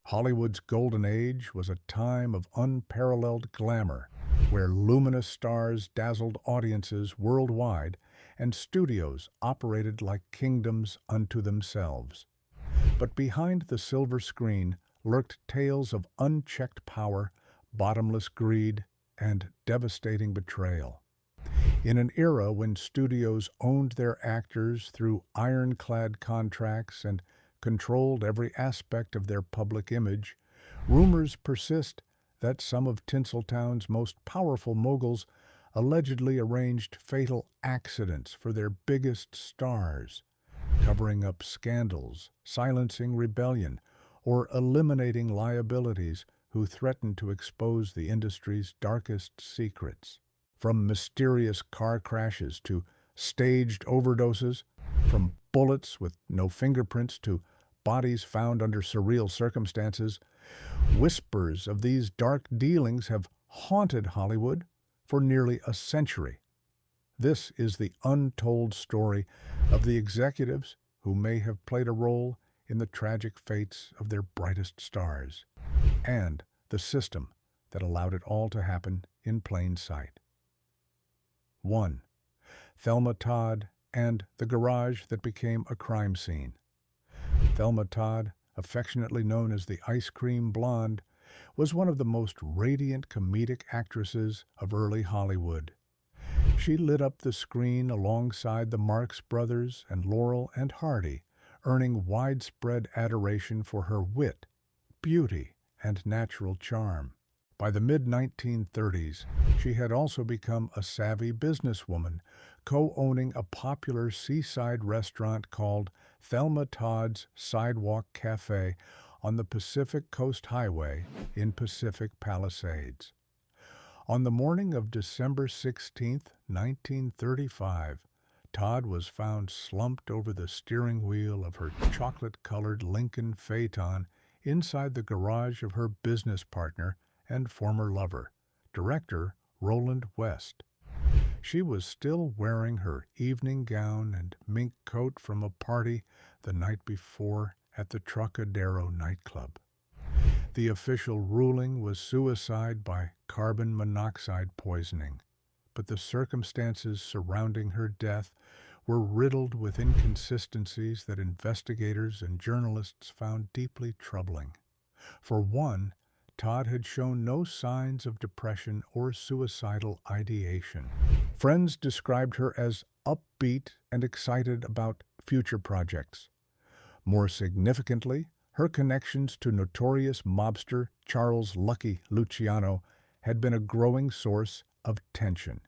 Hollywood's golden age was a time of unparalleled glamour, where luminous stars dazzled audiences worldwide and studios operated like kingdoms unto themselves. But behind the silver screen lurked tales of unchecked power, bottomless greed, and devastating betrayal. In an era when studios owned their actors through ironclad contracts and controlled every aspect of their public image, rumors persist that some of Tinseltown's most powerful moguls allegedly arranged fatal accidents for their biggest stars, covering up scandals, silencing rebellion, or eliminating liabilities who threatened to expose the industry's darkest secrets. From mysterious car crashes to staged overdoses, from bullets with no fingerprints to bodies found under surreal circumstances, whispers of these dark dealings have haunted Hollywood for nearly a century. This is the untold story of the executives who may have played a role in the tragic fates of their brightest stars, and the system that allowed it all to happen in plain sight. 1. Thelma Todd and the garage that became a crime scene. Thelma Todd, affectionately known as the Ice Cream Blonde, was one of the most radiant comedic actresses of early Hollywood. She lit up the screen alongside the Marx Brothers and Laurel and Hardy, earning widespread adoration for her wit, beauty, and natural charm. By the mid-1930s, she had also become a savvy businesswoman, co-owning a popular seaside restaurant called Thelma Todd's Sidewalk Cafe on the Pacific Coast Highway in Pacific Palisades. On the morning of December 16, 1935, Todd was found slumped over the steering wheel of her chocolate-colored Lincoln Phaeton inside the garage of her business partner and former lover, director Roland West. She was still wearing her evening gown and mink coat from a party the night before at the Trocadero nightclub. The official ruling was suicide by carbon monoxide poisoning, but the circumstances surrounding her death were riddled with inconsistencies that investigators and journalists found deeply troubling. For one, Todd had shown no signs of depression or suicidal ideation. Friends described her as upbeat and excited about future projects. More significantly, her connections to notorious mobster Charles "Lucky" Luciano had been a growing source of tension.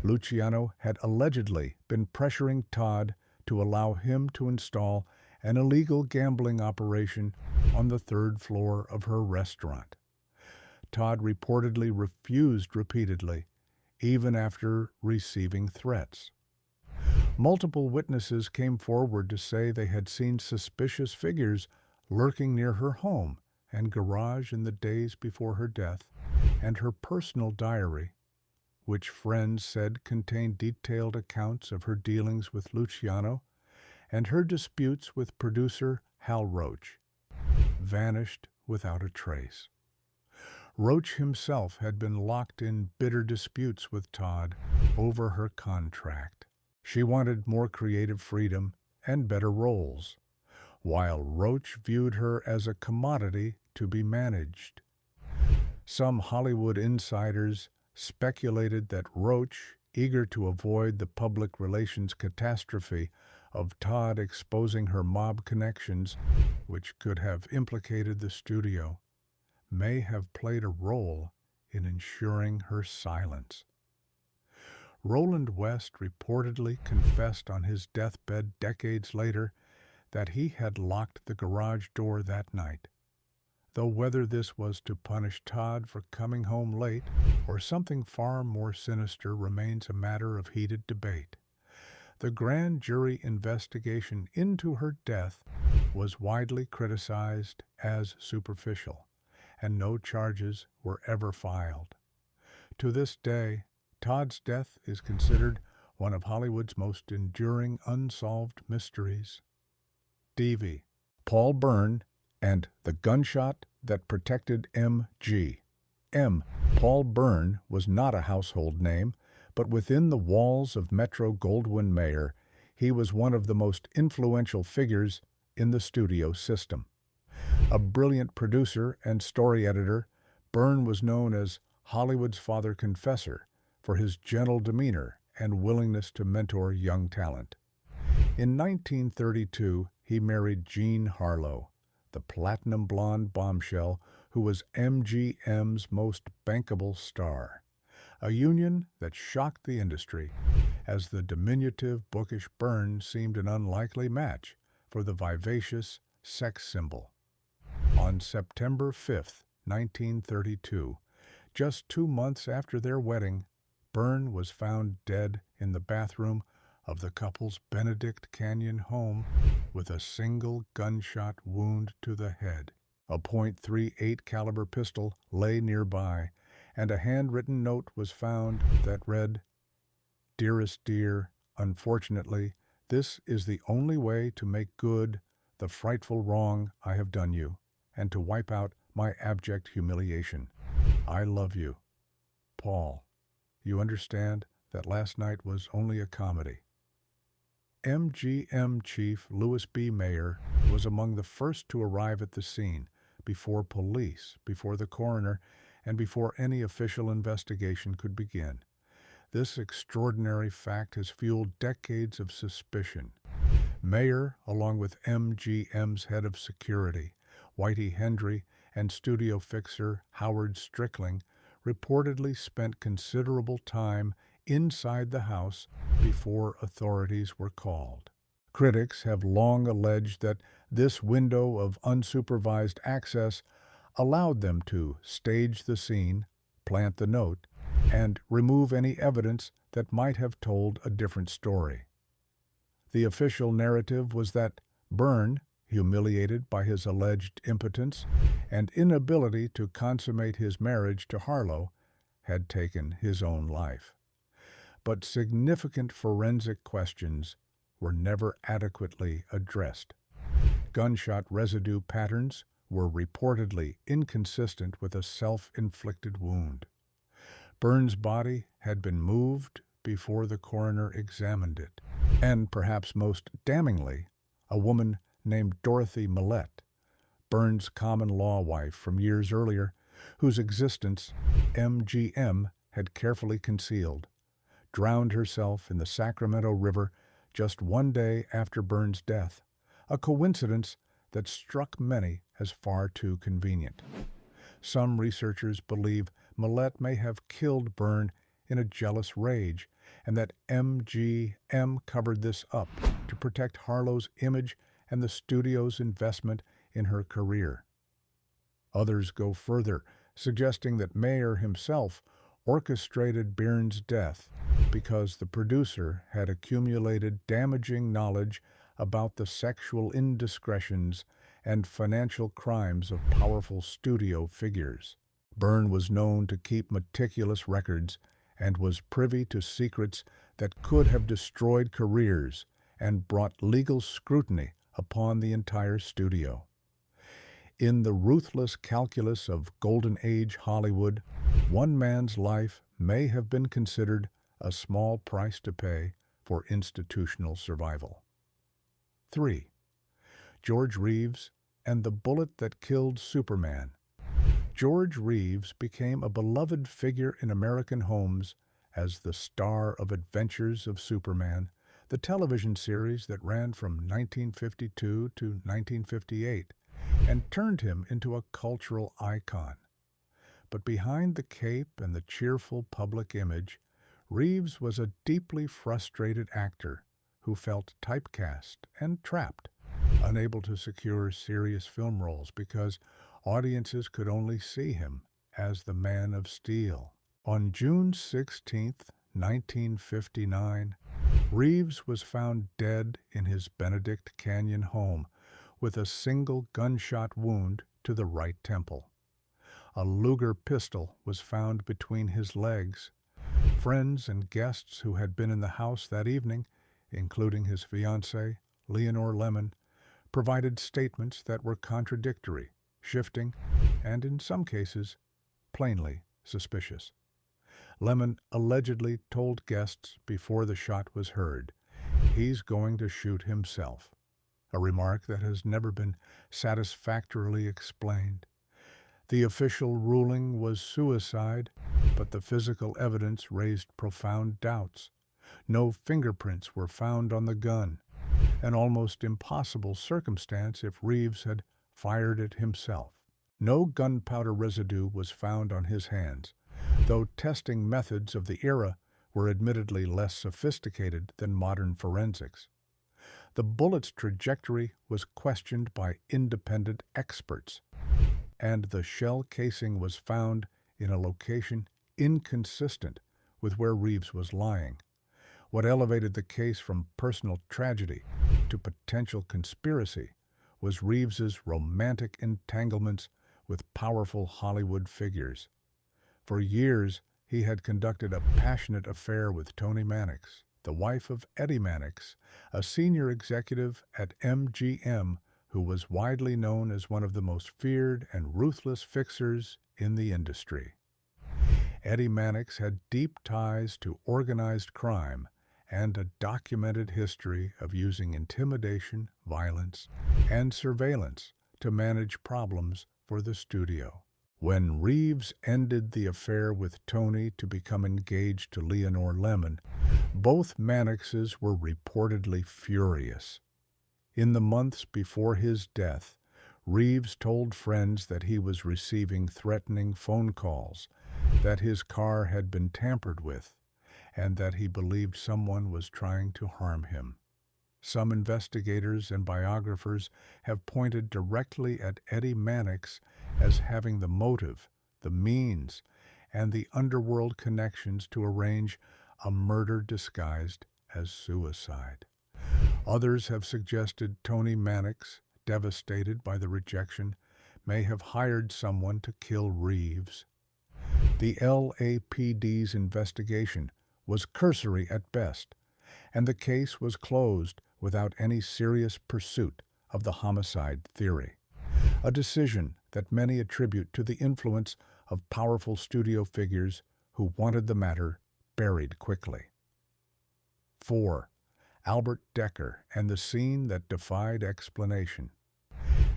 Luciano had allegedly been pressuring Todd to allow him to install an illegal gambling operation on the third floor of her restaurant. Todd reportedly refused repeatedly, even after receiving threats. Multiple witnesses came forward to say they had seen suspicious figures lurking near her home and garage in the days before her death, and her personal diary, which friends said contained detailed accounts of her dealings with Luciano and her disputes with producer Hal Roach, vanished without a trace. Roach himself had been locked in bitter disputes with Todd over her contract. She wanted more creative freedom and better roles, while Roach viewed her as a commodity to be managed. Some Hollywood insiders speculated that Roach, eager to avoid the public relations catastrophe of Todd exposing her mob connections, which could have implicated the studio, may have played a role in ensuring her silence. Roland West reportedly confessed on his deathbed decades later that he had locked the garage door that night, though whether this was to punish Todd for coming home late or something far more sinister remains a matter of heated debate. The grand jury investigation into her death was widely criticized as superficial, and no charges were ever filed. To this day, Todd's death is considered one of Hollywood's most enduring unsolved mysteries. DV. Paul Bern and the gunshot that protected M.G. Paul Bern was not a household name, but within the walls of Metro-Goldwyn-Mayer, he was one of the most influential figures in the studio system. A brilliant producer and story editor, Bern was known as Hollywood's father confessor for his gentle demeanor and willingness to mentor young talent. In 1932, he married Jean Harlow, the platinum blonde bombshell who was MGM's most bankable star, a union that shocked the industry, as the diminutive, bookish Bern seemed an unlikely match for the vivacious sex symbol. On September 5, 1932, just 2 months after their wedding, Bern was found dead in the bathroom of the couple's Benedict Canyon home with a single gunshot wound to the head. A .38 caliber pistol lay nearby, and a handwritten note was found that read, "Dearest dear, unfortunately, this is the only way to make good the frightful wrong I have done you, and to wipe out my abject humiliation. I love you. Paul, you understand that last night was only a comedy." MGM chief Louis B. Mayer was among the first to arrive at the scene, before police, before the coroner, and before any official investigation could begin. This extraordinary fact has fueled decades of suspicion. Mayer, along with MGM's head of security, Whitey Hendry, and studio fixer Howard Strickling, reportedly spent considerable time inside the house before authorities were called. Critics have long alleged that this window of unsupervised access allowed them to stage the scene, plant the note, and remove any evidence that might have told a different story. The official narrative was that Bern, humiliated by his alleged impotence and inability to consummate his marriage to Harlow, had taken his own life. But significant forensic questions were never adequately addressed. Gunshot residue patterns were reportedly inconsistent with a self-inflicted wound. Bern's body had been moved before the coroner examined it, and perhaps most damningly, a woman named Dorothy Millette, Bern's common-law wife from years earlier, whose existence MGM had carefully concealed, drowned herself in the Sacramento River just 1 day after Bern's death, a coincidence that struck many as far too convenient. Some researchers believe Millette may have killed Bern in a jealous rage, and that MGM covered this up to protect Harlow's image and the studio's investment in her career. Others go further, suggesting that Mayer himself orchestrated Bern's death because the producer had accumulated damaging knowledge about the sexual indiscretions and financial crimes of powerful studio figures. Bern was known to keep meticulous records and was privy to secrets that could have destroyed careers and brought legal scrutiny upon the entire studio. In the ruthless calculus of Golden Age Hollywood, one man's life may have been considered a small price to pay for institutional survival. 3. George Reeves and the bullet that killed Superman. George Reeves became a beloved figure in American homes as the star of Adventures of Superman, the television series that ran from 1952 to 1958 and turned him into a cultural icon. But behind the cape and the cheerful public image, Reeves was a deeply frustrated actor who felt typecast and trapped, unable to secure serious film roles because audiences could only see him as the Man of Steel. On June 16, 1959, Reeves was found dead in his Benedict Canyon home with a single gunshot wound to the right temple. A Luger pistol was found between his legs. Friends and guests who had been in the house that evening, including his fiancée, Leonore Lemon, provided statements that were contradictory, shifting, and in some cases, plainly suspicious. Lemon allegedly told guests before the shot was heard, "He's going to shoot himself," a remark that has never been satisfactorily explained. The official ruling was suicide, but the physical evidence raised profound doubts. No fingerprints were found on the gun, an almost impossible circumstance if Reeves had fired it himself. No gunpowder residue was found on his hands, though testing methods of the era were admittedly less sophisticated than modern forensics. The bullet's trajectory was questioned by independent experts, and the shell casing was found in a location inconsistent with where Reeves was lying. What elevated the case from personal tragedy to potential conspiracy was Reeves's romantic entanglements with powerful Hollywood figures. For years, he had conducted a passionate affair with Toni Mannix, the wife of Eddie Mannix, a senior executive at MGM who was widely known as one of the most feared and ruthless fixers in the industry. Eddie Mannix had deep ties to organized crime and a documented history of using intimidation, violence, and surveillance to manage problems for the studio. When Reeves ended the affair with Toni to become engaged to Leonore Lemon, both Mannixes were reportedly furious. In the months before his death, Reeves told friends that he was receiving threatening phone calls, that his car had been tampered with, and that he believed someone was trying to harm him. Some investigators and biographers have pointed directly at Eddie Mannix as having the motive, the means, and the underworld connections to arrange a murder disguised as suicide. Others have suggested Toni Mannix, devastated by the rejection, may have hired someone to kill Reeves. The LAPD's investigation was cursory at best, and the case was closed without any serious pursuit of the homicide theory, a decision that many attribute to the influence of powerful studio figures who wanted the matter buried quickly. 4. Albert Dekker and the scene that defied explanation.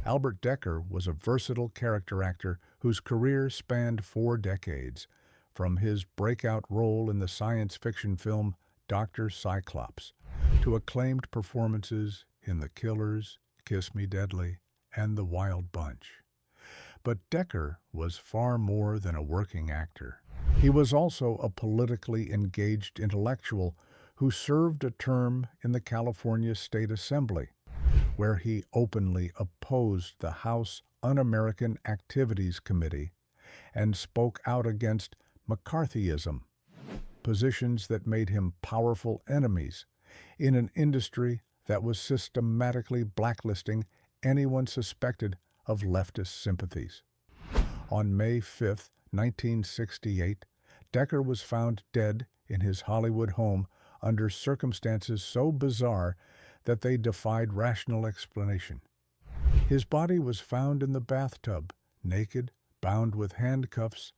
Albert Dekker was a versatile character actor whose career spanned 4 decades, from his breakout role in the science fiction film Dr. Cyclops to acclaimed performances in The Killers, Kiss Me Deadly, and The Wild Bunch. But Dekker was far more than a working actor. He was also a politically engaged intellectual who served a term in the California State Assembly, where he openly opposed the House Un-American Activities Committee and spoke out against McCarthyism, positions that made him powerful enemies in an industry that was systematically blacklisting anyone suspected of leftist sympathies. On May 5, 1968, Dekker was found dead in his Hollywood home under circumstances so bizarre that they defied rational explanation. His body was found in the bathtub, naked, bound with handcuffs,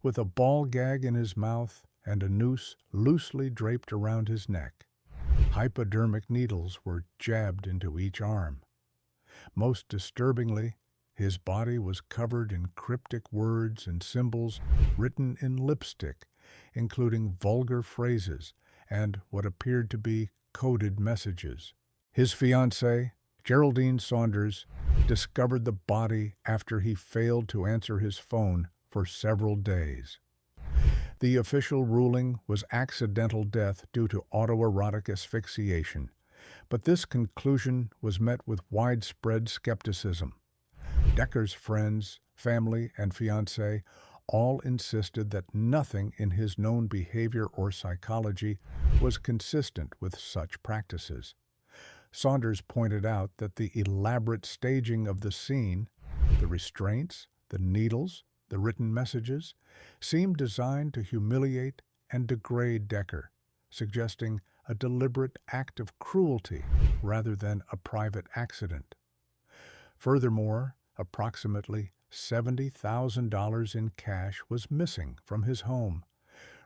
with a ball gag in his mouth and a noose loosely draped around his neck. Hypodermic needles were jabbed into each arm. Most disturbingly, his body was covered in cryptic words and symbols written in lipstick, including vulgar phrases and what appeared to be coded messages. His fiancée, Geraldine Saunders, discovered the body after he failed to answer his phone for several days. The official ruling was accidental death due to autoerotic asphyxiation, but this conclusion was met with widespread skepticism. Dekker's friends, family, and fiancée all insisted that nothing in his known behavior or psychology was consistent with such practices. Saunders pointed out that the elaborate staging of the scene, the restraints, the needles, the written messages, seemed designed to humiliate and degrade Dekker, suggesting a deliberate act of cruelty rather than a private accident. Furthermore, approximately $70,000 in cash was missing from his home,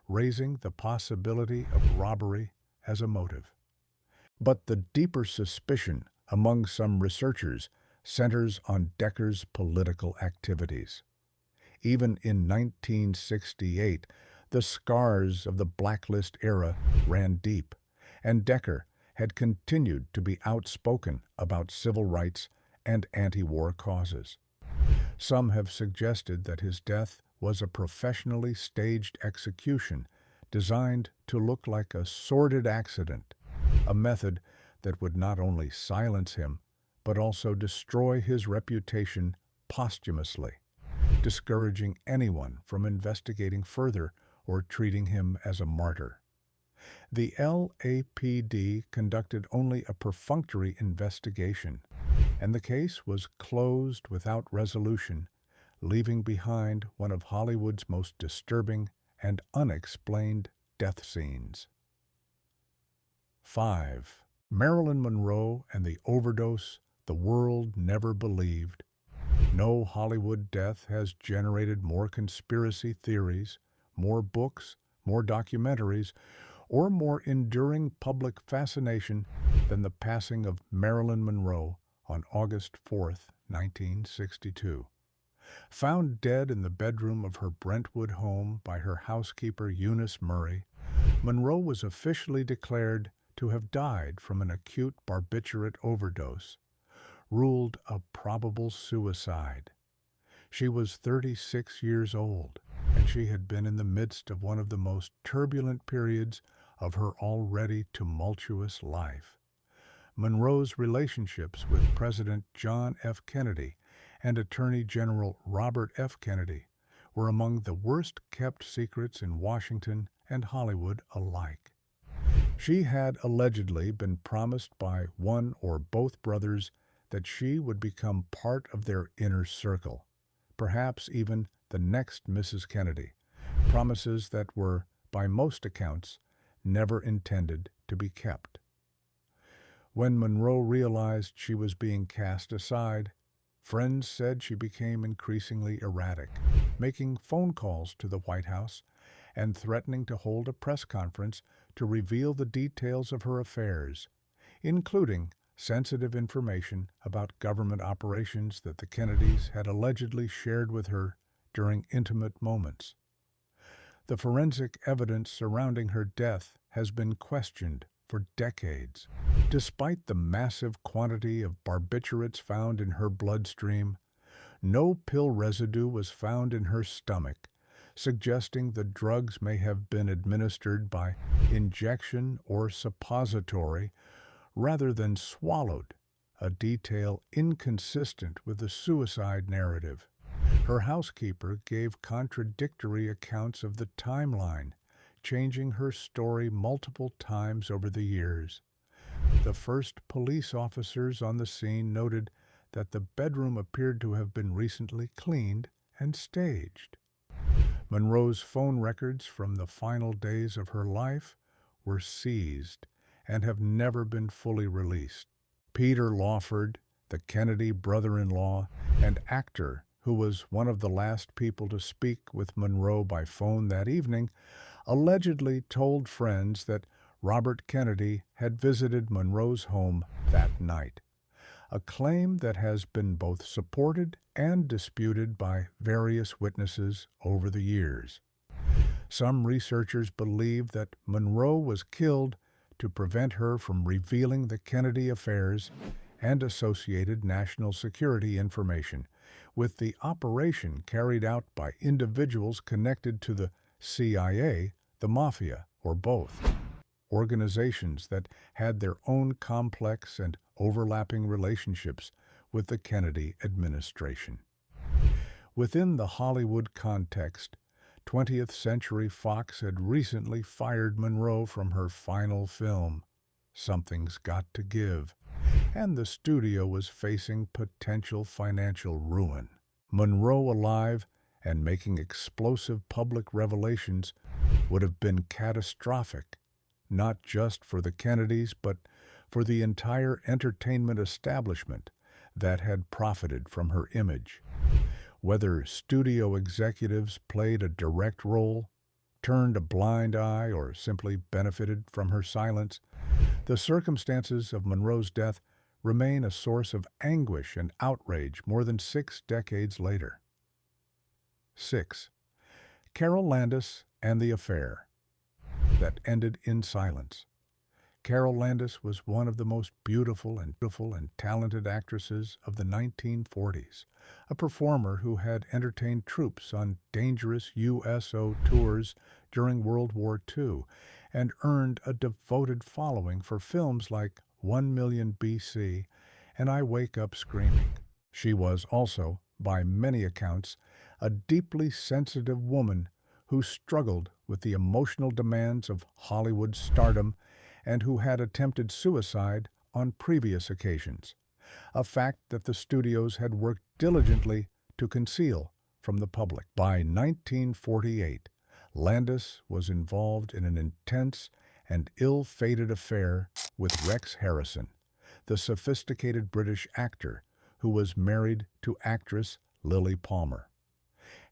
raising the possibility of robbery as a motive. But the deeper suspicion among some researchers centers on Decker's political activities. Even in 1968, the scars of the blacklist era ran deep, and Decker had continued to be outspoken about civil rights and anti-war causes. Some have suggested that his death was a professionally staged execution designed to look like a sordid accident, a method that would not only silence him, but also destroy his reputation posthumously, discouraging anyone from investigating further or treating him as a martyr. The LAPD conducted only a perfunctory investigation, and the case was closed without resolution, leaving behind one of Hollywood's most disturbing and unexplained death scenes. 5. Marilyn Monroe and the overdose the world never believed. No Hollywood death has generated more conspiracy theories, more books, more documentaries, or more enduring public fascination than the passing of Marilyn Monroe on August 4, 1962. Found dead in the bedroom of her Brentwood home by her housekeeper Eunice Murray, Monroe was officially declared to have died from an acute barbiturate overdose, ruled a probable suicide. She was 36 years old, and she had been in the midst of one of the most turbulent periods of her already tumultuous life. Monroe's relationships with President John F. Kennedy and Attorney General Robert F. Kennedy were among the worst-kept secrets in Washington and Hollywood alike. She had allegedly been promised by one or both brothers that she would become part of their inner circle, perhaps even the next Mrs. Kennedy, promises that were, by most accounts, never intended to be kept. When Monroe realized she was being cast aside, friends said she became increasingly erratic, making phone calls to the White House and threatening to hold a press conference to reveal the details of her affairs, including sensitive information about government operations that the Kennedys had allegedly shared with her during intimate moments. The forensic evidence surrounding her death has been questioned for decades. Despite the massive quantity of barbiturates found in her bloodstream, no pill residue was found in her stomach, suggesting the drugs may have been administered by injection or suppository rather than swallowed, a detail inconsistent with the suicide narrative. Her housekeeper gave contradictory accounts of the timeline, changing her story multiple times over the years. The first police officers on the scene noted that the bedroom appeared to have been recently cleaned and staged. Monroe's phone records from the final days of her life were seized and have never been fully released. Peter Lawford, the Kennedy brother-in-law and actor who was one of the last people to speak with Monroe by phone that evening, allegedly told friends that Robert Kennedy had visited Monroe's home that night, a claim that has been both supported and disputed by various witnesses over the years. Some researchers believe that Monroe was killed to prevent her from revealing the Kennedy affairs and associated national security information, with the operation carried out by individuals connected to the CIA, the Mafia, or both, organizations that had their own complex and overlapping relationships with the Kennedy administration. Within the Hollywood context, 20th Century Fox had recently fired Monroe from her final film, Something's Got to Give, and the studio was facing potential financial ruin. Monroe alive and making explosive public revelations would have been catastrophic, not just for the Kennedys, but for the entire entertainment establishment that had profited from her image. Whether studio executives played a direct role, turned a blind eye, or simply benefited from her silence, the circumstances of Monroe's death remain a source of anguish and outrage more than 6 decades later. 6. Carol Landis and the affair that ended in silence. Carol Landis was one of the most beautiful and talented actresses of the 1940s, a performer who had entertained troops on dangerous USO tours during World War II and earned a devoted following for films like 1 Million BC and I Wake Up Screaming. She was also, by many accounts, a deeply sensitive woman who struggled with the emotional demands of Hollywood stardom and who had attempted suicide on previous occasions, a fact that the studios had worked diligently to conceal from the public. By 1948, Landis was involved in an intense and ill-fated affair with Rex Harrison, the sophisticated British actor who was married to actress Lily Palmer.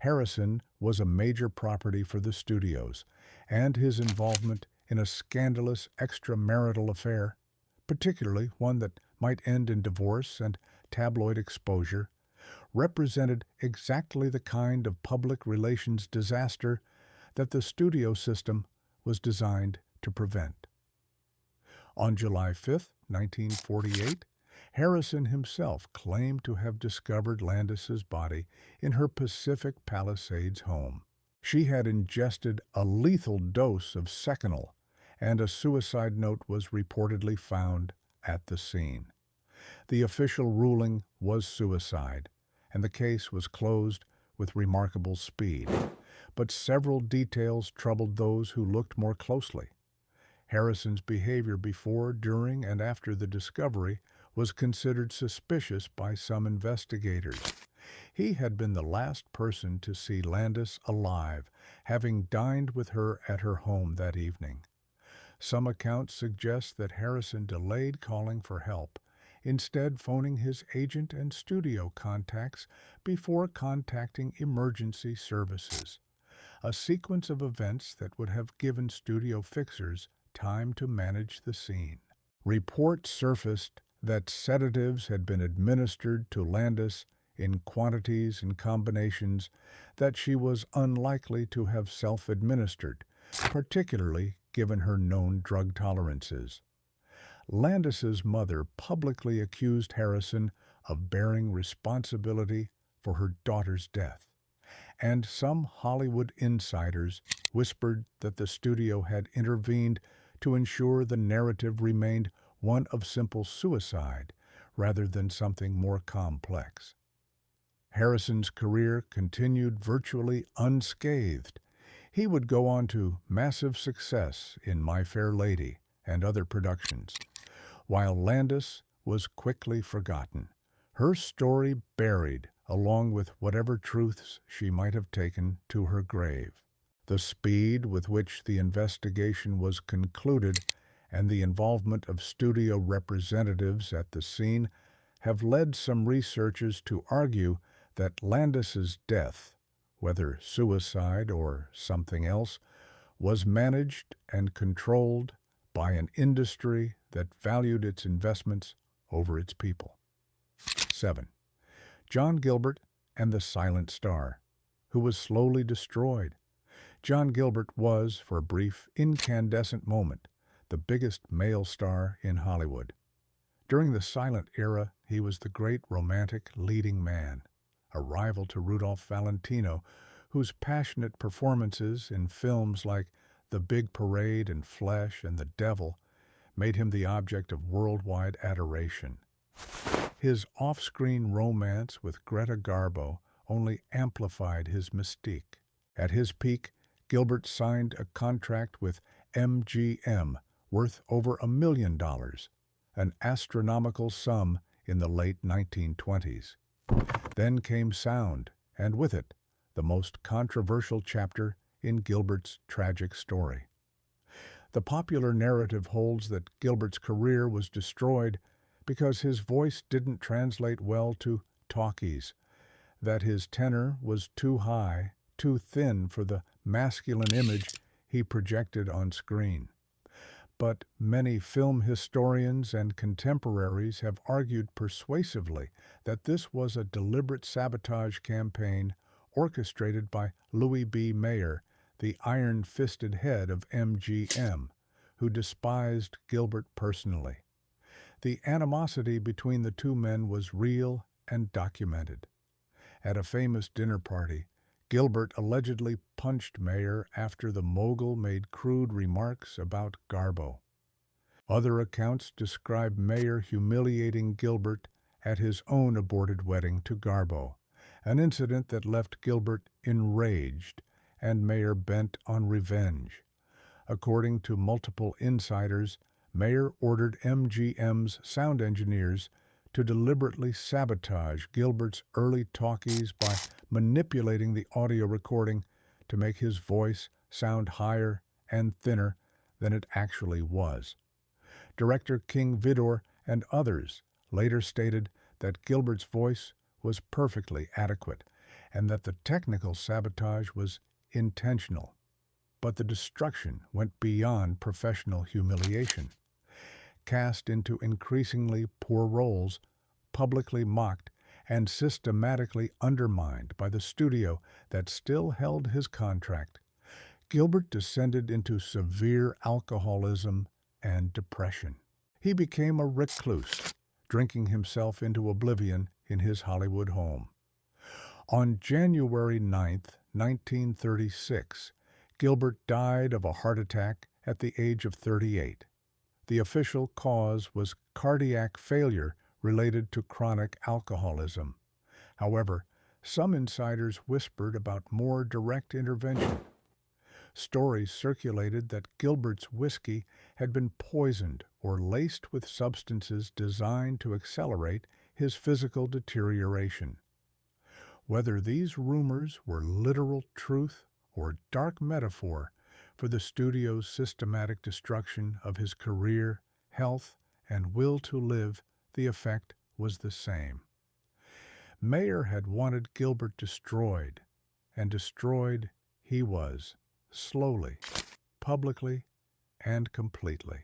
Harrison was a major property for the studios, and his involvement in a scandalous extramarital affair, particularly one that might end in divorce and tabloid exposure, represented exactly the kind of public relations disaster that the studio system was designed to prevent. On July 5, 1948, Harrison himself claimed to have discovered Landis's body in her Pacific Palisades home. She had ingested a lethal dose of Seconal, and a suicide note was reportedly found at the scene. The official ruling was suicide, and the case was closed with remarkable speed. But several details troubled those who looked more closely. Harrison's behavior before, during, and after the discovery was considered suspicious by some investigators. He had been the last person to see Landis alive, having dined with her at her home that evening. Some accounts suggest that Harrison delayed calling for help, instead phoning his agent and studio contacts before contacting emergency services, a sequence of events that would have given studio fixers time to manage the scene. Reports surfaced that sedatives had been administered to Landis in quantities and combinations that she was unlikely to have self-administered, particularly given her known drug tolerances. Landis's mother publicly accused Harrison of bearing responsibility for her daughter's death, and some Hollywood insiders whispered that the studio had intervened to ensure the narrative remained one of simple suicide rather than something more complex. Harrison's career continued virtually unscathed. He would go on to massive success in My Fair Lady and other productions, while Landis was quickly forgotten, her story buried along with whatever truths she might have taken to her grave. The speed with which the investigation was concluded and the involvement of studio representatives at the scene have led some researchers to argue that Landis's death, whether suicide or something else, was managed and controlled by an industry that valued its investments over its people. 7. John Gilbert and the Silent Star, who was slowly destroyed. John Gilbert was, for a brief, incandescent moment, the biggest male star in Hollywood. During the silent era, he was the great romantic leading man, a rival to Rudolph Valentino, whose passionate performances in films like The Big Parade and Flesh and The Devil made him the object of worldwide adoration. His off-screen romance with Greta Garbo only amplified his mystique. At his peak, Gilbert signed a contract with MGM worth over $1 million, an astronomical sum in the late 1920s. Then came sound, and with it, the most controversial chapter in Gilbert's tragic story. The popular narrative holds that Gilbert's career was destroyed because his voice didn't translate well to talkies, that his tenor was too high, too thin for the masculine image he projected on screen. But many film historians and contemporaries have argued persuasively that this was a deliberate sabotage campaign orchestrated by Louis B. Mayer, the iron-fisted head of MGM, who despised Gilbert personally. The animosity between the two men was real and documented. At a famous dinner party, Gilbert allegedly punched Mayer after the mogul made crude remarks about Garbo. Other accounts describe Mayer humiliating Gilbert at his own aborted wedding to Garbo, an incident that left Gilbert enraged and Mayer bent on revenge. According to multiple insiders, Mayer ordered MGM's sound engineers to deliberately sabotage Gilbert's early talkies by manipulating the audio recording to make his voice sound higher and thinner than it actually was. Director King Vidor and others later stated that Gilbert's voice was perfectly adequate and that the technical sabotage was intentional. But the destruction went beyond professional humiliation. Cast into increasingly poor roles, publicly mocked, and systematically undermined by the studio that still held his contract, Gilbert descended into severe alcoholism and depression. He became a recluse, drinking himself into oblivion in his Hollywood home. On January 9, 1936, Gilbert died of a heart attack at the age of 38. The official cause was cardiac failure related to chronic alcoholism. However, some insiders whispered about more direct intervention. Stories circulated that Gilbert's whiskey had been poisoned or laced with substances designed to accelerate his physical deterioration. Whether these rumors were literal truth or dark metaphor for the studio's systematic destruction of his career, health, and will to live, the effect was the same. Mayer had wanted Gilbert destroyed, and destroyed he was, slowly, publicly, and completely.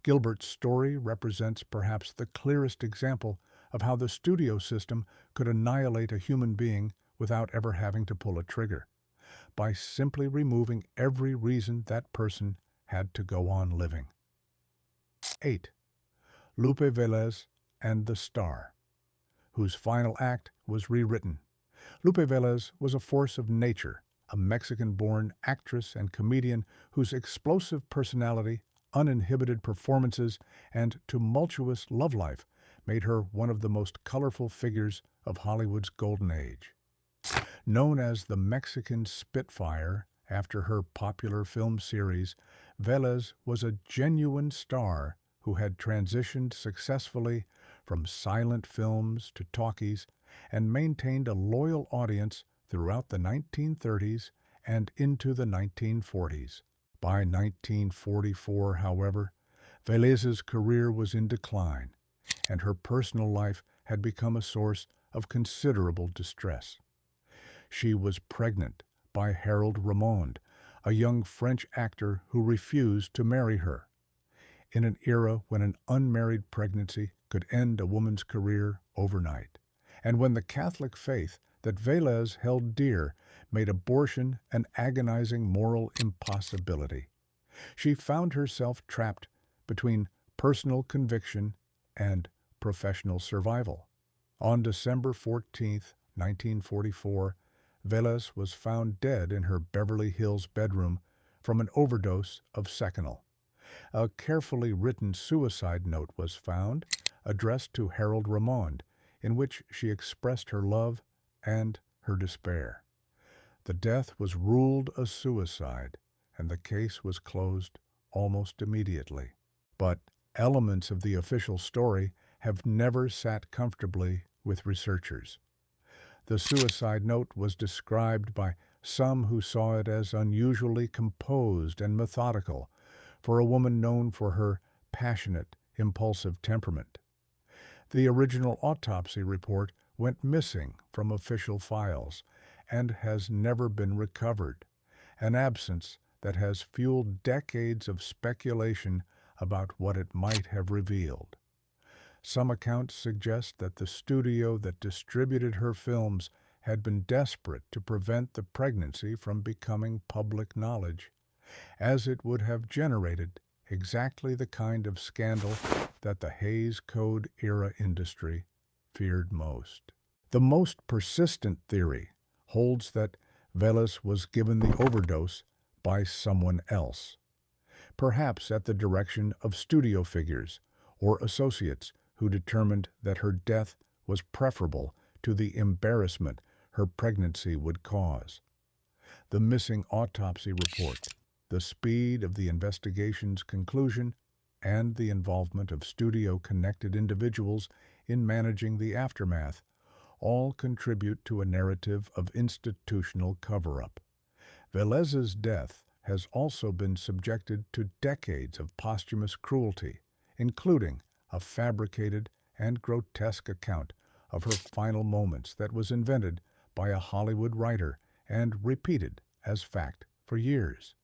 Gilbert's story represents perhaps the clearest example of how the studio system could annihilate a human being without ever having to pull a trigger, by simply removing every reason that person had to go on living. 8. Lupe Velez and the Star, whose final act was rewritten. Lupe Velez was a force of nature, a Mexican-born actress and comedian whose explosive personality, uninhibited performances, and tumultuous love life made her one of the most colorful figures of Hollywood's golden age. Known as the Mexican Spitfire after her popular film series, Velez was a genuine star who had transitioned successfully from silent films to talkies and maintained a loyal audience throughout the 1930s and into the 1940s. By 1944, however, Velez's career was in decline, and her personal life had become a source of considerable distress. She was pregnant by Harold Ramond, a young French actor who refused to marry her. In an era when an unmarried pregnancy could end a woman's career overnight, and when the Catholic faith that Velez held dear made abortion an agonizing moral impossibility, she found herself trapped between personal conviction and professional survival. On December 14, 1944, Velez was found dead in her Beverly Hills bedroom from an overdose of Seconal. A carefully written suicide note was found, addressed to Harold Ramond, in which she expressed her love and her despair. The death was ruled a suicide, and the case was closed almost immediately. But elements of the official story have never sat comfortably with researchers. The suicide note was described by some who saw it as unusually composed and methodical for a woman known for her passionate, impulsive temperament. The original autopsy report went missing from official files and has never been recovered, an absence that has fueled decades of speculation about what it might have revealed. Some accounts suggest that the studio that distributed her films had been desperate to prevent the pregnancy from becoming public knowledge, as it would have generated exactly the kind of scandal that the Hays Code era industry feared most. The most persistent theory holds that Velez was given the overdose by someone else, perhaps at the direction of studio figures or associates who determined that her death was preferable to the embarrassment her pregnancy would cause. The missing autopsy report, the speed of the investigation's conclusion, and the involvement of studio-connected individuals in managing the aftermath all contribute to a narrative of institutional cover-up. Velez's death has also been subjected to decades of posthumous cruelty, including a fabricated and grotesque account of her final moments that was invented by a Hollywood writer and repeated as fact for years.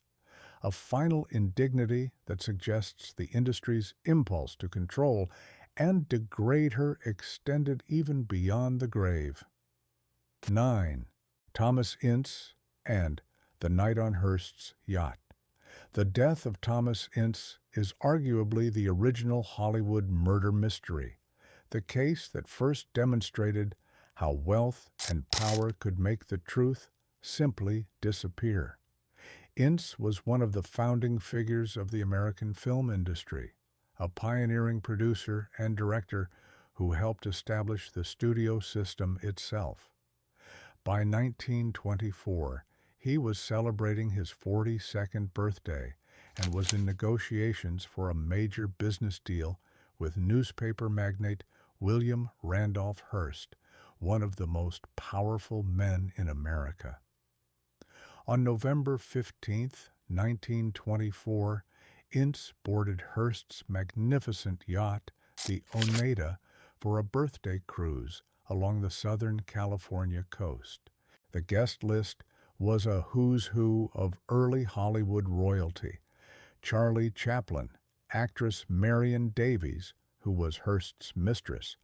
A final indignity that suggests the industry's impulse to control and degrade her extended even beyond the grave. 9. Thomas Ince and the Night on Hearst's Yacht. The death of Thomas Ince is arguably the original Hollywood murder mystery, the case that first demonstrated how wealth and power could make the truth simply disappear. Ince was one of the founding figures of the American film industry, a pioneering producer and director who helped establish the studio system itself. By 1924, he was celebrating his 42nd birthday and was in negotiations for a major business deal with newspaper magnate William Randolph Hearst, one of the most powerful men in America. On November 15, 1924, Ince boarded Hearst's magnificent yacht, the Oneida, for a birthday cruise along the Southern California coast. The guest list was a who's who of early Hollywood royalty. Charlie Chaplin, actress Marion Davies, who was Hearst's mistress,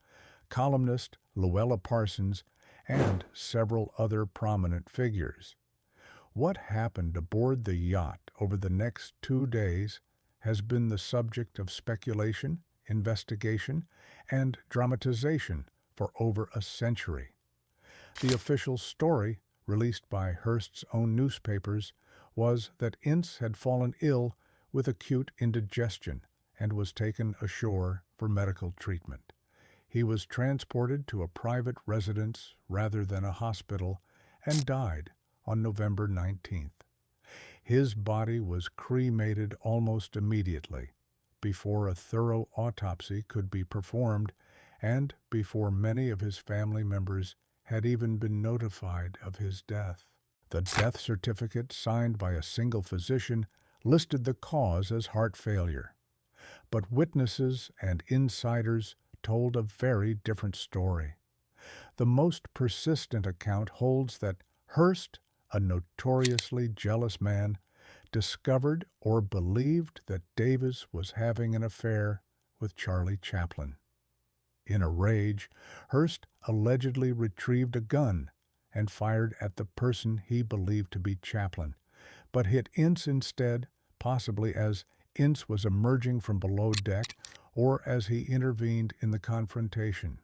columnist Luella Parsons, and several other prominent figures. What happened aboard the yacht over the next 2 days has been the subject of speculation, investigation, and dramatization for over a century. The official story, released by Hearst's own newspapers, was that Ince had fallen ill with acute indigestion and was taken ashore for medical treatment. He was transported to a private residence rather than a hospital and died on November 19th. His body was cremated almost immediately, before a thorough autopsy could be performed and before many of his family members had even been notified of his death. The death certificate, signed by a single physician, listed the cause as heart failure. But witnesses and insiders told a very different story. The most persistent account holds that Hearst, a notoriously jealous man, discovered or believed that Davis was having an affair with Charlie Chaplin. In a rage, Hearst allegedly retrieved a gun and fired at the person he believed to be Chaplin, but hit Ince instead, possibly as Ince was emerging from below deck or as he intervened in the confrontation.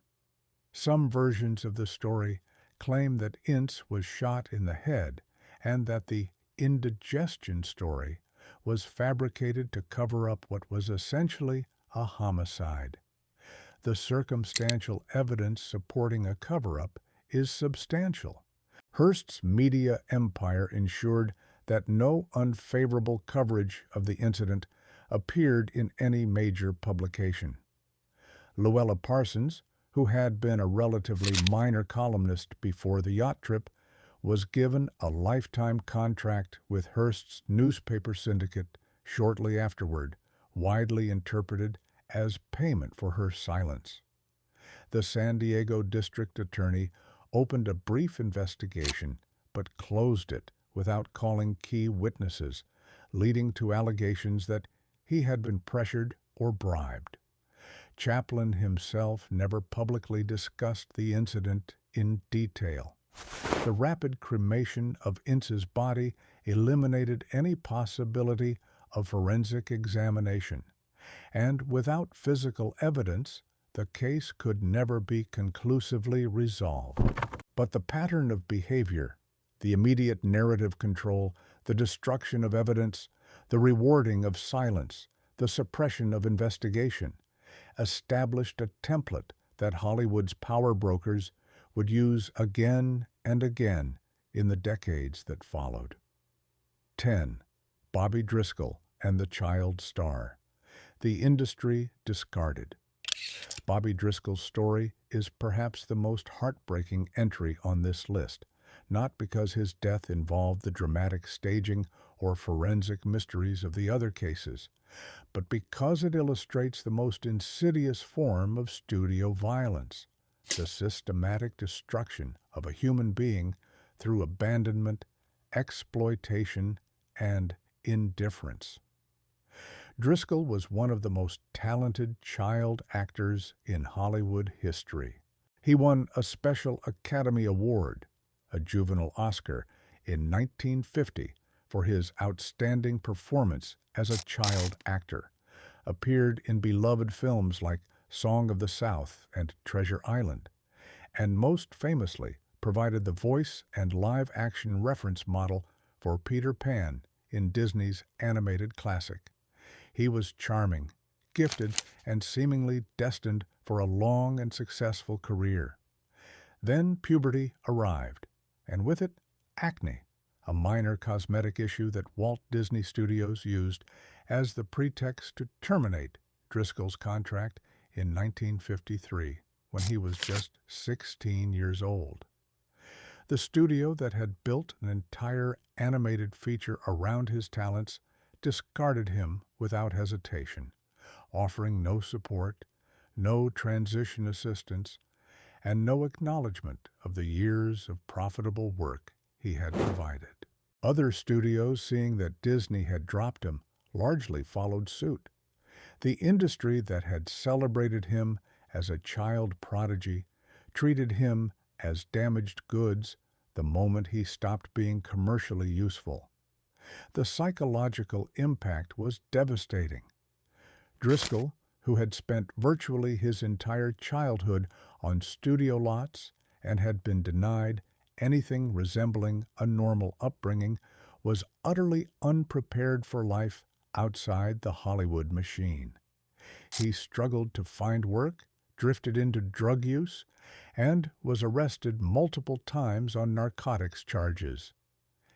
Some versions of the story claim that Ince was shot in the head and that the indigestion story was fabricated to cover up what was essentially a homicide. The circumstantial evidence supporting a cover-up is substantial. Hearst's media empire ensured that no unfavorable coverage of the incident appeared in any major publication. Luella Parsons, who had been a relatively minor columnist before the yacht trip, was given a lifetime contract with Hearst's newspaper syndicate shortly afterward, widely interpreted as payment for her silence. The San Diego district attorney opened a brief investigation but closed it without calling key witnesses, leading to allegations that he had been pressured or bribed. Chaplin himself never publicly discussed the incident in detail. The rapid cremation of Ince's body eliminated any possibility of forensic examination, and without physical evidence, the case could never be conclusively resolved. But the pattern of behavior, the immediate narrative control, the destruction of evidence, the rewarding of silence, the suppression of investigation, established a template that Hollywood's power brokers would use again and again in the decades that followed. 10. Bobby Driscoll and the child star. The industry discarded. Bobby Driscoll's story is perhaps the most heartbreaking entry on this list, not because his death involved the dramatic staging or forensic mysteries of the other cases, but because it illustrates the most insidious form of studio violence, the systematic destruction of a human being through abandonment, exploitation, and indifference. Driscoll was one of the most talented child actors in Hollywood history. He won a Special Academy Award, a juvenile Oscar, in 1950 for his outstanding performance as a child actor, appeared in beloved films like Song of the South and Treasure Island, and most famously provided the voice and live-action reference model for Peter Pan in Disney's animated classic. He was charming, gifted, and seemingly destined for a long and successful career. Then puberty arrived, and with it, acne, a minor cosmetic issue that Walt Disney Studios used as the pretext to terminate Driscoll's contract in 1953, when he was just 16 years old. The studio that had built an entire animated feature around his talents discarded him without hesitation, offering no support, no transition assistance, and no acknowledgement of the years of profitable work he had provided. Other studios, seeing that Disney had dropped him, largely followed suit. The industry that had celebrated him as a child prodigy treated him as damaged goods the moment he stopped being commercially useful. The psychological impact was devastating. Driscoll, who had spent virtually his entire childhood on studio lots and had been denied anything resembling a normal upbringing, was utterly unprepared for life outside the Hollywood machine. He struggled to find work, drifted into drug use, and was arrested multiple times on narcotics charges.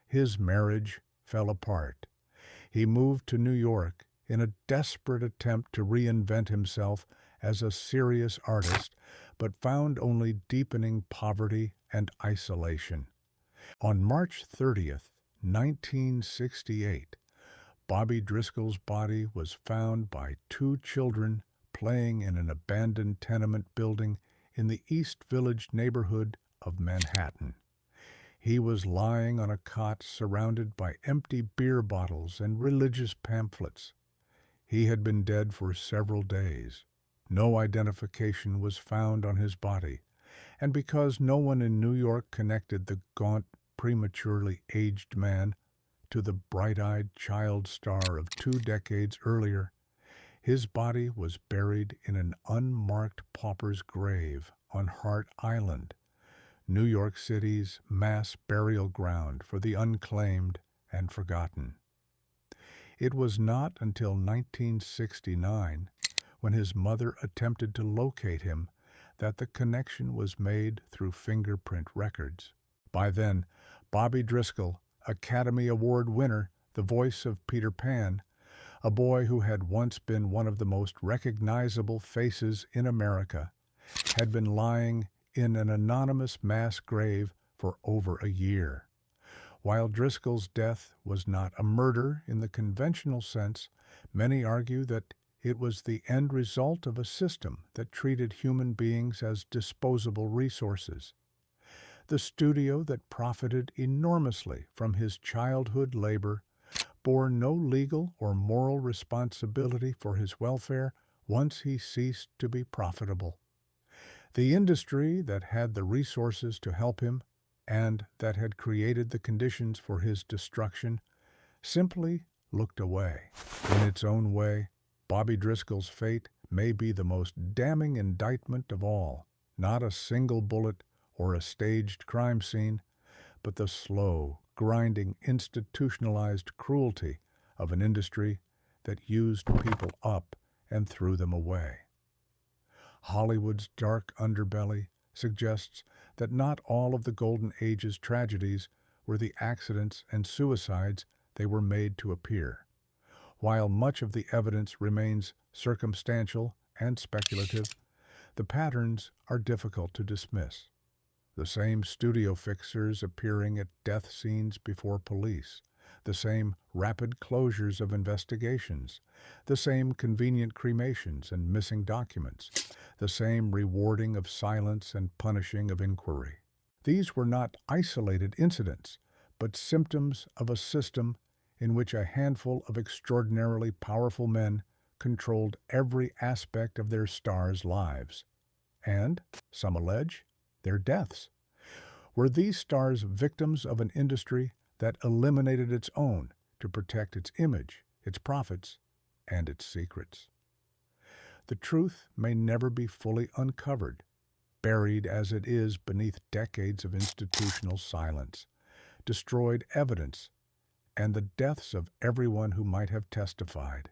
His marriage fell apart. He moved to New York in a desperate attempt to reinvent himself as a serious artist, but found only deepening poverty and isolation. On March 30th, 1968, Bobby Driscoll's body was found by two children playing in an abandoned tenement building in the East Village neighborhood of Manhattan. He was lying on a cot surrounded by empty beer bottles and religious pamphlets. He had been dead for several days. No identification was found on his body, and because no one in New York connected the gaunt, prematurely aged man to the bright-eyed child star of 2 decades earlier, his body was buried in an unmarked pauper's grave on Hart Island, New York City's mass burial ground for the unclaimed and forgotten. It was not until 1969, when his mother attempted to locate him, that the connection was made through fingerprint records. By then, Bobby Driscoll, Academy Award winner, the voice of Peter Pan, a boy who had once been one of the most recognizable faces in America, had been lying in an anonymous mass grave for over a year. While Driscoll's death was not a murder in the conventional sense, many argue that It was the end result of a system that treated human beings as disposable resources. The studio that profited enormously from his childhood labor bore no legal or moral responsibility for his welfare once he ceased to be profitable. The industry that had the resources to help him and that had created the conditions for his destruction simply looked away. In its own way, Bobby Driscoll's fate may be the most damning indictment of all. Not a single bullet or a staged crime scene, but the slow, grinding, institutionalized cruelty of an industry that used people up and threw them away. Hollywood's dark underbelly suggests that not all of the Golden Age's tragedies were the accidents and suicides they were made to appear. While much of the evidence remains circumstantial and speculative, the patterns are difficult to dismiss. The same studio fixers appearing at death scenes before police, the same rapid closures of investigations, the same convenient cremations and missing documents, the same rewarding of silence and punishing of inquiry. These were not isolated incidents, but symptoms of a system in which a handful of extraordinarily powerful men controlled every aspect of their stars' lives. And, some allege, their deaths. Were these stars victims of an industry that eliminated its own to protect its image, its profits, and its secrets? The truth may never be fully uncovered, buried as it is beneath decades of institutional silence, destroyed evidence, and the deaths of everyone who might have testified.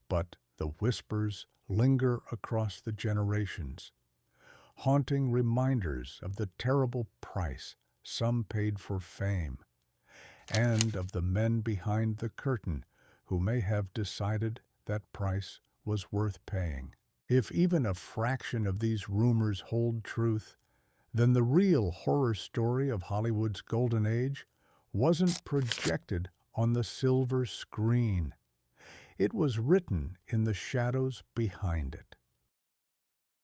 But the whispers linger across the generations, haunting reminders of the terrible price some paid for fame, and of the men behind the curtain who may have decided that price was worth paying. If even a fraction of these rumors hold truth, then the real horror story of Hollywood's golden age wasn't projected on the silver screen. It was written in the shadows behind it.